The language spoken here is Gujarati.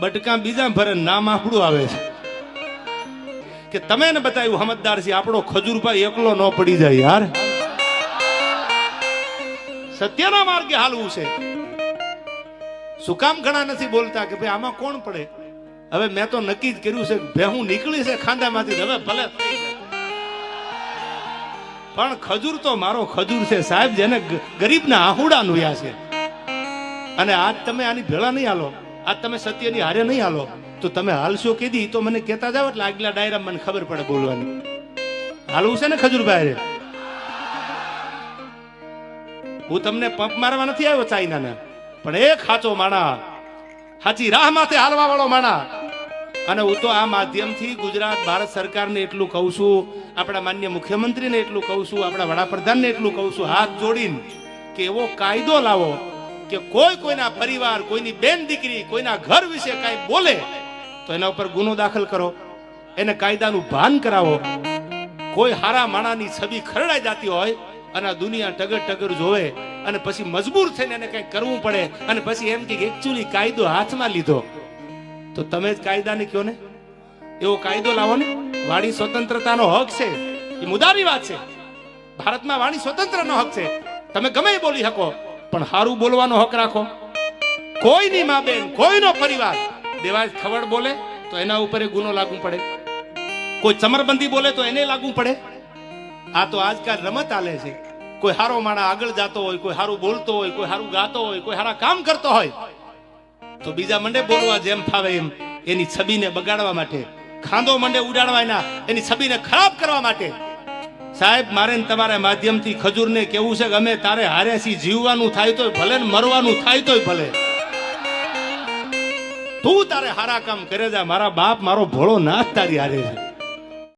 બટકા બીજા ભરે નામ આપણું આવે છે કે તમે ને બતાવ્યું સમજદાર છે, આપણો ખજૂરભાઈ એકલો ન પડી જાય યાર. સત્યના માર્ગે હાલવું છે. શું કામ ઘણા નથી બોલતા કે ભાઈ આમાં કોણ પડે? હવે મેં તો નક્કી જ કર્યું છે કે ભેહું નીકળી છે ખાંદામાંથી, હવે ભલે પણ ખજૂર તો મારો ખજૂર છે સાહેબ, જેને ગરીબના આહુડા નુયા છે. અને આજ તમે આની ભેળા નહીં હાલો, આજ તમે સત્યની હારે નહીં હાલો, તો તમે હાલશો કીધી તો મને કહેતા જાવ એટલે આગલા ડાયરામાં મને ખબર પડે બોલવાની. હાલવું છે ને ખજૂરભાઈ? હું તમને પંપ મારવા નથી આવ્યો ચાઇનાને, પણ એક સાચો માણા, સાચી રાહ માથે હાલવા વાળો માણા. અને હું તો આ માધ્યમથી ગુજરાત ભારત સરકારને એટલું કહું છું, આપણા માન્ય મુખ્યમંત્રીને એટલું કહું છું, આપણા વડાપ્રધાનને એટલું કહું છું, હાથ જોડીને કે એવો કાયદો લાવો કે કોઈના પરિવાર, કોઈની બેન દીકરી, કોઈના ઘર વિશે કાંઈ બોલે તો એના ઉપર ગુનો દાખલ કરો, એને કાયદાનું ભાન કરાવો. કોઈ હારા માણાની છબી ખરડાઈ જતી હોય અને આ દુનિયા ટગર ટગર જોવે અને પછી મજબૂર થઈને એને કંઈક કરવું પડે અને પછી એમ કે એકચ્યુઅલી કાયદો હાથમાં લીધો, તો તમે જ કાયદાને કહો ને. એવો કાયદો લાવો ને. વાણી સ્વતંત્રતાનો હક છે, એ મુદ્દાની વાત છે. ભારતમાં વાણી સ્વતંત્રનો હક છે, તમે ગમે એ બોલી શકો, પણ સારું બોલવાનો હક રાખો. કોઈની મા બેન, કોઈનો પરિવાર દેવાજ ખવડ બોલે તો એના ઉપર ગુનો લાગુ પડે, કોઈ ચમરબંધી બોલે તો એને લાગુ પડે. આ તો આજકાલ રમત આલે છે. કોઈ હારો માણા આગળ જતો હોય, કોઈ હારું બોલતો હોય, કોઈ હારું ગાતો હોય, કોઈ હારા કામ કરતો હોય તો બીજા મંડે બોલવા જેમ ફાવે એમ, એની છબીને બગાડવા માટે, ખાંદો મંડે ઉડાડવા એના, એની છબીને ખરાબ કરવા માટે. સાહેબ, મારે તમારા માધ્યમથી ખજૂરને કેવું છે કે અમે તારે હારેથી જીવવાનું થાય તોય ભલે ને મરવાનું થાય તોય ભલે, તું તારે હારા કામ કરે જા. મારા બાપ, મારો ભોળો નાથ તારી હારે છે.